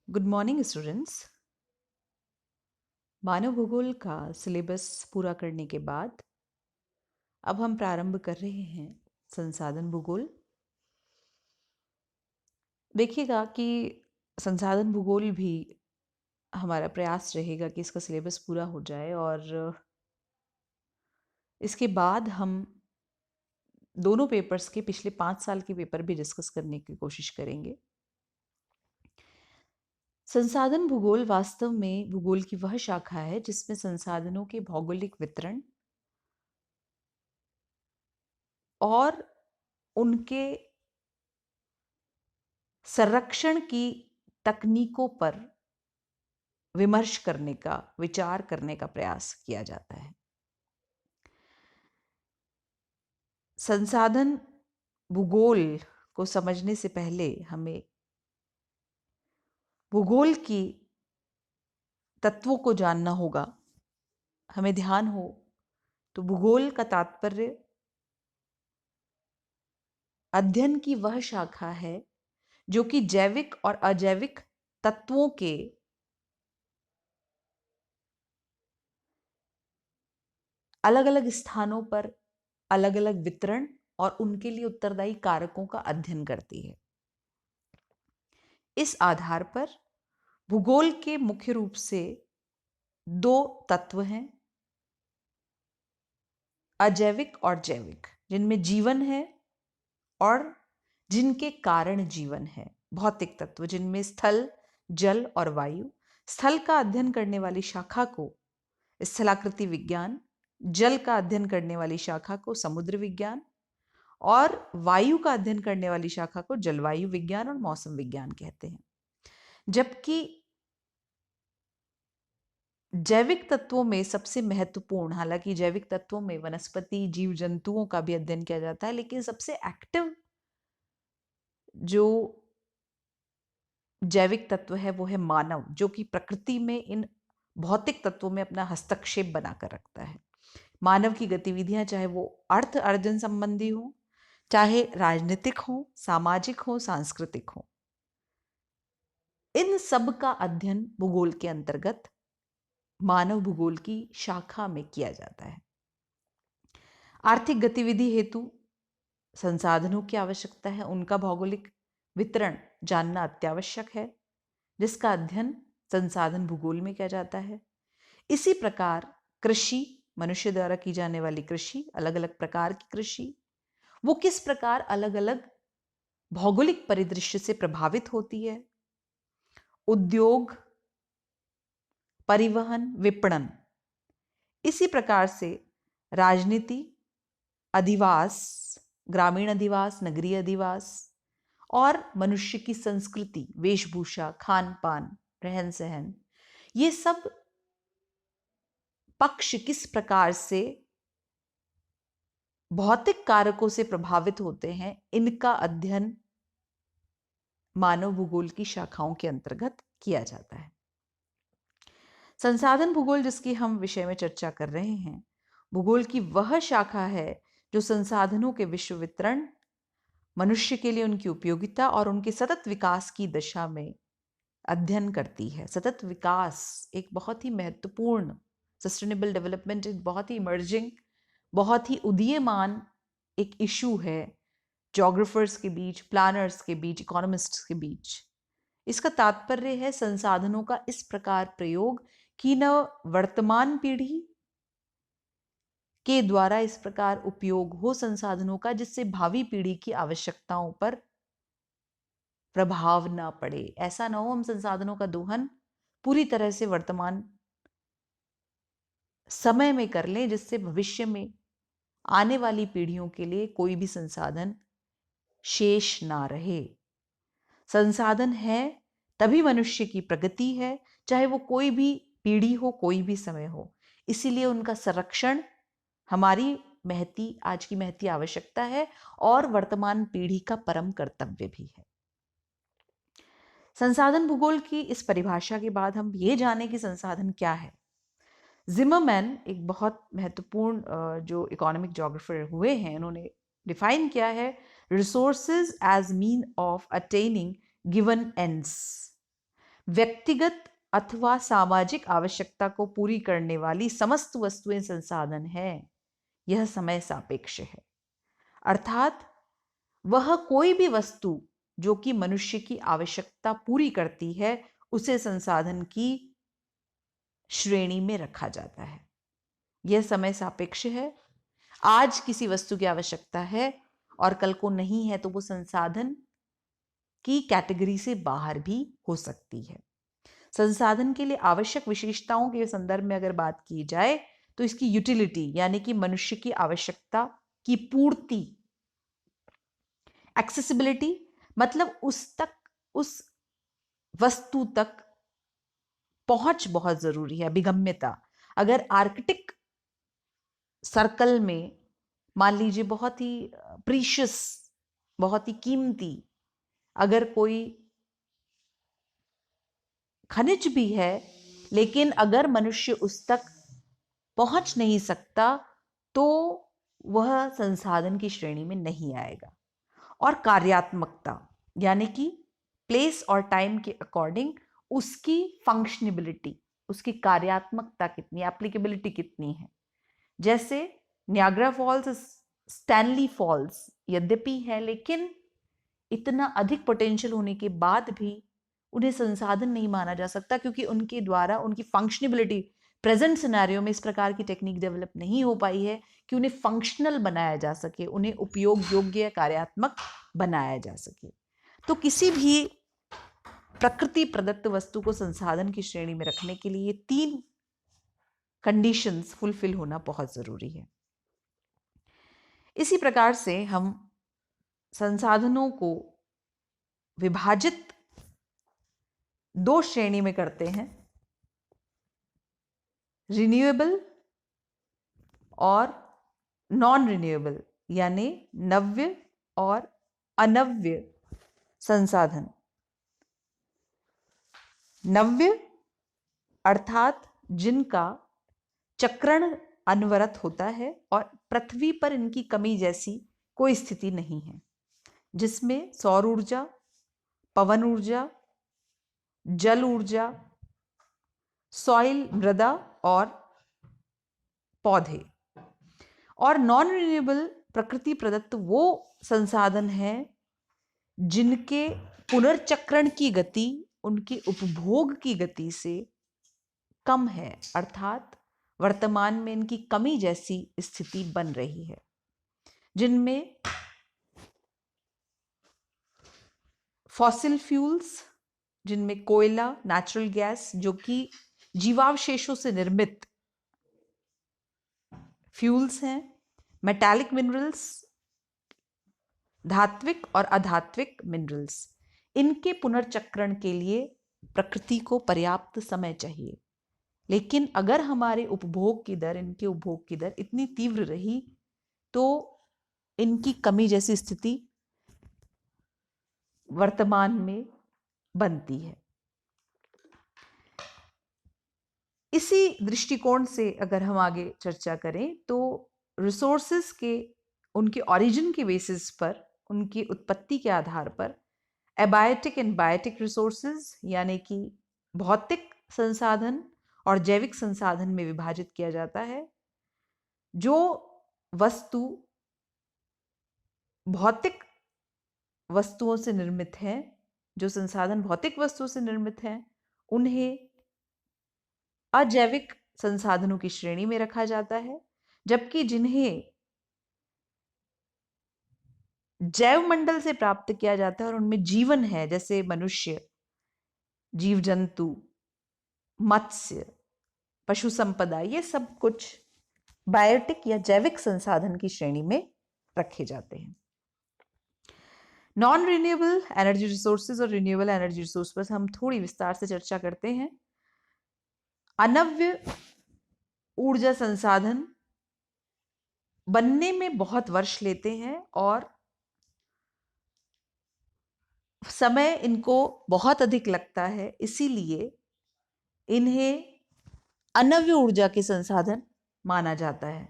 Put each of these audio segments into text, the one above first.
Good morning students. मानव भूगोल का syllabus पूरा करने के बाद अब हम प्रारंभ कर रहे हैं संसाधन भूगोल। देखिएगा कि संसाधन भूगोल भी हमारा प्रयास रहेगा कि इसका सिलेबस पूरा हो जाए और इसके बाद हम दोनों पेपर्स के पिछले 5 साल के पेपर भी डिस्कस करने की कोशिश करेंगे। संसाधन भूगोल वास्तव में भूगोल की वह शाखा है जिसमें संसाधनों के भौगोलिक वितरण और उनके संरक्षण की तकनीकों पर विमर्श करने का, विचार करने का प्रयास किया जाता है। संसाधन भूगोल को समझने से पहले हमें भूगोल की तत्वों को जानना होगा। हमें ध्यान हो तो भूगोल का तात्पर्य अध्ययन की वह शाखा है जो कि जैविक और अजैविक तत्वों के अलग अलग स्थानों पर अलग अलग वितरण और उनके लिए उत्तरदायी कारकों का अध्ययन करती है। इस आधार पर भूगोल के मुख्य रूप से दो तत्व हैं, अजैविक और जैविक, जिनमें जीवन है और जिनके कारण जीवन है। भौतिक तत्व जिनमें स्थल, जल और वायु। स्थल का अध्ययन करने वाली शाखा को स्थलाकृति विज्ञान, जल का अध्ययन करने वाली शाखा को समुद्र विज्ञान और वायु का अध्ययन करने वाली शाखा को जलवायु विज्ञान और मौसम विज्ञान कहते हैं। जबकि जैविक तत्वों में सबसे महत्वपूर्ण, हालांकि जैविक तत्वों में वनस्पति, जीव जंतुओं का भी अध्ययन किया जाता है, लेकिन सबसे एक्टिव जो जैविक तत्व है वो है मानव, जो कि प्रकृति में इन भौतिक तत्वों में अपना हस्तक्षेप बनाकर रखता है। मानव की गतिविधियां चाहे वो अर्थ अर्जन संबंधी हो, चाहे राजनीतिक हो, सामाजिक हो, सांस्कृतिक हो, इन सब का अध्ययन भूगोल के अंतर्गत मानव भूगोल की शाखा में किया जाता है। आर्थिक गतिविधि हेतु संसाधनों की आवश्यकता है, उनका भौगोलिक वितरण जानना अत्यावश्यक है, जिसका अध्ययन संसाधन भूगोल में किया जाता है। इसी प्रकार कृषि, मनुष्य द्वारा की जाने वाली कृषि, अलग अलग प्रकार की कृषि, वो किस प्रकार अलग अलग भौगोलिक परिदृश्य से प्रभावित होती है। उद्योग, परिवहन, विपणन, इसी प्रकार से राजनीति, अधिवास, ग्रामीण अधिवास, नगरीय अधिवास और मनुष्य की संस्कृति, वेशभूषा, खान पान, रहन सहन, ये सब पक्ष किस प्रकार से भौतिक कारकों से प्रभावित होते हैं, इनका अध्ययन मानव भूगोल की शाखाओं के अंतर्गत किया जाता है। संसाधन भूगोल जिसकी हम विषय में चर्चा कर रहे हैं, भूगोल की वह शाखा है जो संसाधनों के विश्व वितरण, मनुष्य के लिए उनकी उपयोगिता और उनके सतत विकास की दिशा में अध्ययन करती है। सतत विकास एक बहुत ही महत्वपूर्ण, सस्टेनेबल डेवलपमेंट एक बहुत ही इमर्जिंग, बहुत ही उदीयमान एक इशू है जोग्राफर्स के बीच, प्लानर्स के बीच, इकोनॉमिस्ट्स के बीच। इसका तात्पर्य है संसाधनों का इस प्रकार प्रयोग कि न वर्तमान पीढ़ी के द्वारा इस प्रकार उपयोग हो संसाधनों का जिससे भावी पीढ़ी की आवश्यकताओं पर प्रभाव ना पड़े। ऐसा ना हो हम संसाधनों का दोहन पूरी तरह से वर्तमान समय में कर लें जिससे भविष्य में आने वाली पीढ़ियों के लिए कोई भी संसाधन शेष ना रहे। संसाधन है तभी मनुष्य की प्रगति है, चाहे वो कोई भी पीढ़ी हो, कोई भी समय हो। इसीलिए उनका संरक्षण हमारी महती, आज की महती आवश्यकता है और वर्तमान पीढ़ी का परम कर्तव्य भी है। संसाधन भूगोल की इस परिभाषा के बाद हम ये जाने कि संसाधन क्या है। जिमरमैन एक बहुत महत्वपूर्ण जो इकोनॉमिक जोग्राफर हुए हैं, उन्होंने डिफाइन किया है resources as mean of attaining given ends, व्यक्तिगत अथवा सामाजिक आवश्यकता को पूरी करने वाली समस्त वस्तुएं संसाधन है, यह समय सापेक्ष है। अर्थात वह कोई भी वस्तु जो कि मनुष्य की आवश्यकता पूरी करती है उसे संसाधन की श्रेणी में रखा जाता है। यह समय सापेक्ष है। आज किसी वस्तु की आवश्यकता है और कल को नहीं है तो वो संसाधन की कैटेगरी से बाहर भी हो सकती है। संसाधन के लिए आवश्यक विशेषताओं के संदर्भ में अगर बात की जाए तो इसकी यूटिलिटी यानी कि मनुष्य की आवश्यकता की पूर्ति, एक्सेसिबिलिटी मतलब उस वस्तु तक पहुंच बहुत जरूरी है। अभिगम्यता, अगर आर्कटिक सर्कल में मान लीजिए बहुत ही प्रीशियस, बहुत ही कीमती अगर कोई खनिज भी है, लेकिन अगर मनुष्य उस तक पहुंच नहीं सकता तो वह संसाधन की श्रेणी में नहीं आएगा। और कार्यात्मकता यानी कि प्लेस और टाइम के अकॉर्डिंग उसकी फंक्शनेबिलिटी, उसकी कार्यात्मकता कितनी, एप्लीकेबिलिटी कितनी है। जैसे नियाग्रा फॉल्स, स्टैनली फॉल्स यद्यपि है लेकिन इतना अधिक पोटेंशियल होने के बाद भी उन्हें संसाधन नहीं माना जा सकता, क्योंकि उनके द्वारा उनकी फंक्शनेबिलिटी प्रेजेंट सिनेरियो में इस प्रकार की टेक्निक डेवलप नहीं हो पाई है कि उन्हें फंक्शनल बनाया जा सके, उन्हें उपयोग योग्य कार्यात्मक बनाया जा सके। तो किसी भी प्रकृति प्रदत्त वस्तु को संसाधन की श्रेणी में रखने के लिए 3 कंडीशंस फुलफिल होना बहुत जरूरी है। इसी प्रकार से हम संसाधनों को विभाजित 2 श्रेणी में करते हैं, रिन्यूएबल और नॉन रिन्यूएबल, यानी नव्य और अनव्य संसाधन। नव्य अर्थात जिनका चक्रण अनवरत होता है और पृथ्वी पर इनकी कमी जैसी कोई स्थिति नहीं है, जिसमें सौर ऊर्जा, पवन ऊर्जा, जल ऊर्जा, सॉइल मृदा और पौधे। और नॉन रिन्यूएबल प्रकृति प्रदत्त वो संसाधन हैं जिनके पुनर्चक्रण की गति उनके उपभोग की गति से कम है, अर्थात वर्तमान में इनकी कमी जैसी स्थिति बन रही है, जिनमें फॉसिल फ्यूल्स, जिनमें कोयला, नेचुरल गैस जो कि जीवावशेषों से निर्मित फ्यूल्स हैं, मेटालिक मिनरल्स, धात्विक और अधात्विक मिनरल्स, इनके पुनर्चक्रण के लिए प्रकृति को पर्याप्त समय चाहिए। लेकिन अगर हमारे उपभोग की दर, इनके उपभोग की दर इतनी तीव्र रही तो इनकी कमी जैसी स्थिति वर्तमान में बनती है। इसी दृष्टिकोण से अगर हम आगे चर्चा करें तो रिसोर्सेस के उनके ओरिजिन के बेसिस पर, उनकी उत्पत्ति के आधार पर एबायोटिक एंड बायोटिक रिसोर्सेज यानी कि भौतिक संसाधन और जैविक संसाधन में विभाजित किया जाता है। जो वस्तु भौतिक वस्तुओं से निर्मित है, जो संसाधन भौतिक वस्तुओं से निर्मित हैं, उन्हें अजैविक संसाधनों की श्रेणी में रखा जाता है, जबकि जिन्हें जैव मंडल से प्राप्त किया जाता है और उनमें जीवन है, जैसे मनुष्य, जीव जंतु, मत्स्य, पशु संपदा, ये सब कुछ बायोटिक या जैविक संसाधन की श्रेणी में रखे जाते हैं। नॉन रिन्यूएबल एनर्जी रिसोर्सेज और रिन्यूएबल एनर्जी रिसोर्स पर हम थोड़ी विस्तार से चर्चा करते हैं। अनव्य ऊर्जा संसाधन बनने में बहुत वर्ष लेते हैं और समय इनको बहुत अधिक लगता है, इसीलिए इन्हें अनव्य ऊर्जा के संसाधन माना जाता है।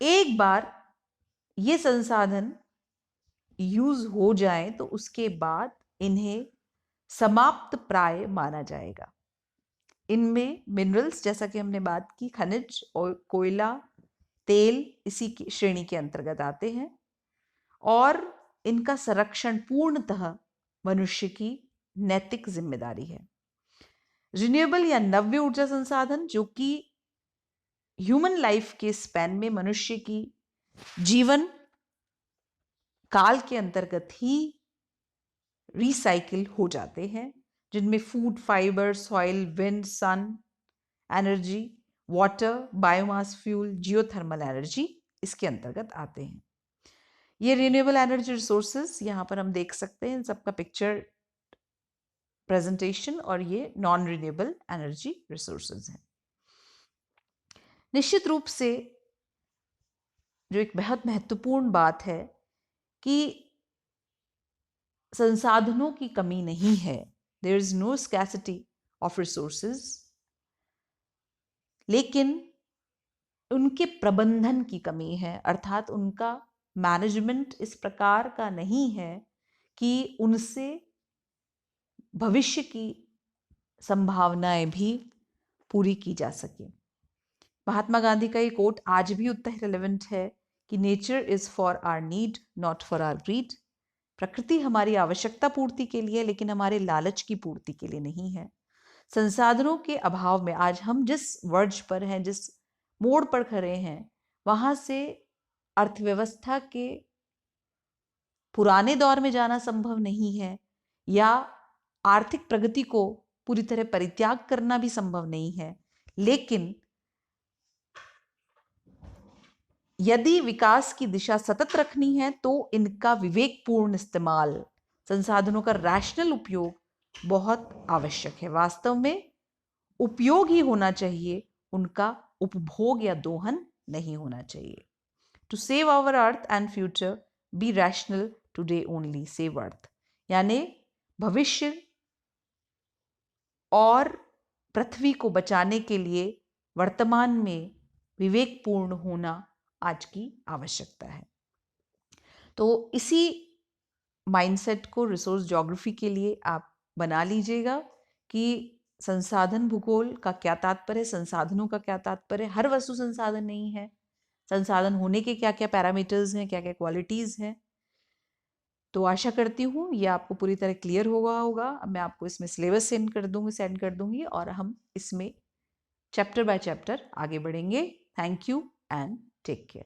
एक बार ये संसाधन यूज हो जाए तो उसके बाद इन्हें समाप्त प्राय माना जाएगा। इनमें मिनरल्स, जैसा कि हमने बात की, खनिज और कोयला, तेल इसी की श्रेणी के अंतर्गत आते हैं और इनका संरक्षण पूर्णतः मनुष्य की नैतिक जिम्मेदारी है। रिन्यूएबल या नव्य ऊर्जा संसाधन जो कि ह्यूमन लाइफ के स्पैन में, मनुष्य की जीवन काल के अंतर्गत ही रिसाइकिल हो जाते हैं, जिनमें food, fibre, soil, wind, sun energy, water, biomass fuel, geothermal energy इसके अंतर्गत आते हैं। ये रिन्यूएबल एनर्जी रिसोर्सेज यहाँ पर हम देख सकते हैं, इन सबका पिक्चर प्रेजेंटेशन, और ये नॉन रिन्यूएबल एनर्जी रिसोर्सेज हैं। निश्चित रूप से जो एक बहुत महत्वपूर्ण बात है कि संसाधनों की कमी नहीं है, there is no scarcity of resources, लेकिन उनके प्रबंधन की कमी है, अर्थात उनका मैनेजमेंट इस प्रकार का नहीं है कि उनसे भविष्य की संभावनाएं भी पूरी की जा सके। महात्मा गांधी का ये कोट आज भी उतना ही रिलेवेंट है कि nature is for our need not for our greed. प्रकृति हमारी आवश्यकता पूर्ति के लिए, लेकिन हमारे लालच की पूर्ति के लिए नहीं है। संसाधनों के अभाव में आज हम जिस वर्ज पर हैं, जिस मोड़ पर खड़े हैं, वहां से अर्थव्यवस्था के पुराने दौर में जाना संभव नहीं है या आर्थिक प्रगति को पूरी तरह परित्याग करना भी संभव नहीं है। लेकिन यदि विकास की दिशा सतत रखनी है तो इनका विवेकपूर्ण इस्तेमाल, संसाधनों का रैशनल उपयोग बहुत आवश्यक है। वास्तव में उपयोग ही होना चाहिए, उनका उपभोग या दोहन नहीं होना चाहिए। To save our earth and future be rational today only, save earth, यानी भविष्य और पृथ्वी को बचाने के लिए वर्तमान में विवेकपूर्ण होना आज की आवश्यकता है। तो इसी माइंडसेट को रिसोर्स ज्योग्राफी के लिए आप बना लीजिएगा कि संसाधन भूगोल का क्या तात्पर्य है, संसाधनों का क्या तात्पर्य है। हर वस्तु संसाधन नहीं है, संसाधन होने के क्या क्या पैरामीटर्स हैं, क्या क्या क्वालिटीज हैं। तो आशा करती हूँ ये आपको पूरी तरह क्लियर होगा। मैं आपको इसमें सिलेबस सेंड कर दूंगी और हम इसमें चैप्टर बाय चैप्टर आगे बढ़ेंगे। Thank you and take care.